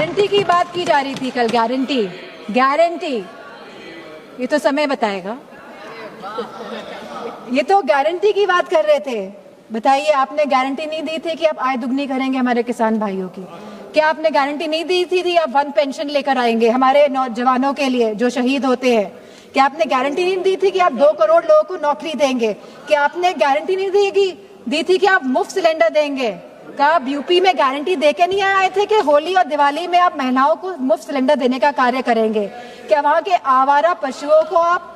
Guarantee की बात की जा रही थी कल। गारंटी गारंटी ये तो समय बताएगा। ये तो गारंटी की बात कर रहे थे। बताइए, आपने गारंटी नहीं दी थी कि आप आय दुगनी करेंगे हमारे किसान भाइयों की? क्या आपने गारंटी नहीं दी थी आप वन पेंशन लेकर आएंगे हमारे नौजवानों के लिए जो शहीद होते हैं? क्या आपने गारंटी नहीं दी थी कि आप 2 करोड़ लोगों को नौकरी देंगे? क्या आपने गारंटी नहीं दी थी कि आप मुफ्त सिलेंडर देंगे? क्या आप यूपी में गारंटी देके नहीं आए थे कि होली और दिवाली में आप महिलाओं को मुफ्त सिलेंडर देने का कार्य करेंगे? क्या वहां के आवारा पशुओं को आप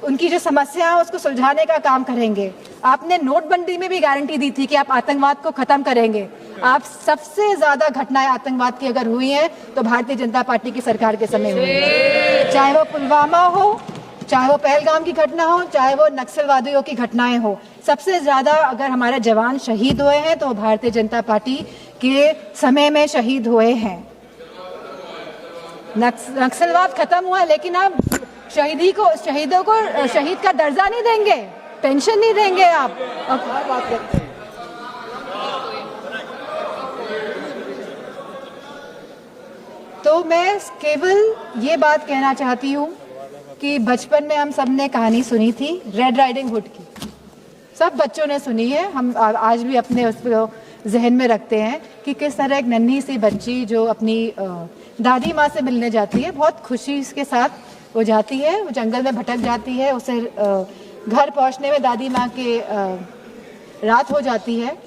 उनकी जो समस्या है उसको सुलझाने का काम करेंगे? आपने नोटबंदी में भी गारंटी दी थी कि आप आतंकवाद को खत्म करेंगे। आप सबसे ज्यादा घटनाएं आतंकवाद की अगर हुई हैं तो भारतीय जनता पार्टी की सरकार के समय हुई है। चाहे वो पुलवामा हो, चाहे वो पहलगाम की घटना हो, चाहे वो नक्सलवादियों की घटनाएं हो, सबसे ज्यादा अगर हमारे जवान शहीद हुए हैं तो भारतीय जनता पार्टी के समय में शहीद हुए हैं। नक्सलवाद खत्म हुआ, लेकिन आप शहीदों को शहीद का दर्जा नहीं देंगे, पेंशन नहीं देंगे आप। बात करते हैं। तो मैं केवल ये बात कहना चाहती हूँ कि बचपन में हम सब ने कहानी सुनी थी रेड राइडिंग हुड की। सब बच्चों ने सुनी है, हम आज भी अपने उसको जहन में रखते हैं कि किस तरह एक नन्ही सी बच्ची जो अपनी दादी माँ से मिलने जाती है, बहुत खुशी के साथ वो जाती है, वो जंगल में भटक जाती है, उसे घर पहुँचने में दादी माँ के रात हो जाती है।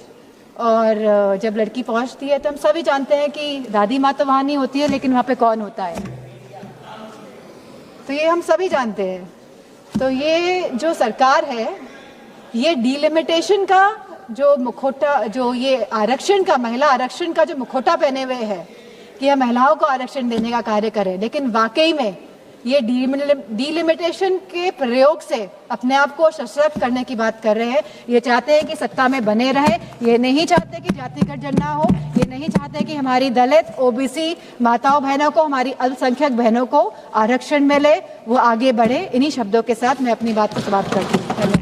और जब लड़की पहुँचती है तो हम सभी जानते हैं कि दादी माँ तो वहाँ नहीं होती है, लेकिन वहाँ पे कौन होता है, तो ये हम सभी जानते हैं। तो ये जो सरकार है, ये डिलिमिटेशन का जो मुखौटा, जो ये आरक्षण का, महिला आरक्षण का जो मुखौटा पहने हुए है कि हम महिलाओं को आरक्षण देने का कार्य करें, लेकिन वाकई में ये डिलिमिटेशन के प्रयोग से अपने आप को सशक्त करने की बात कर रहे हैं। ये चाहते हैं कि सत्ता में बने रहे, ये नहीं चाहते कि जातिगत जनना हो, ये नहीं चाहते कि हमारी दलित, ओबीसी माताओं बहनों को, हमारी अल्पसंख्यक बहनों को आरक्षण मिले, वो आगे बढ़े। इन्हीं शब्दों के साथ मैं अपनी बात को समाप्त करती हूँ।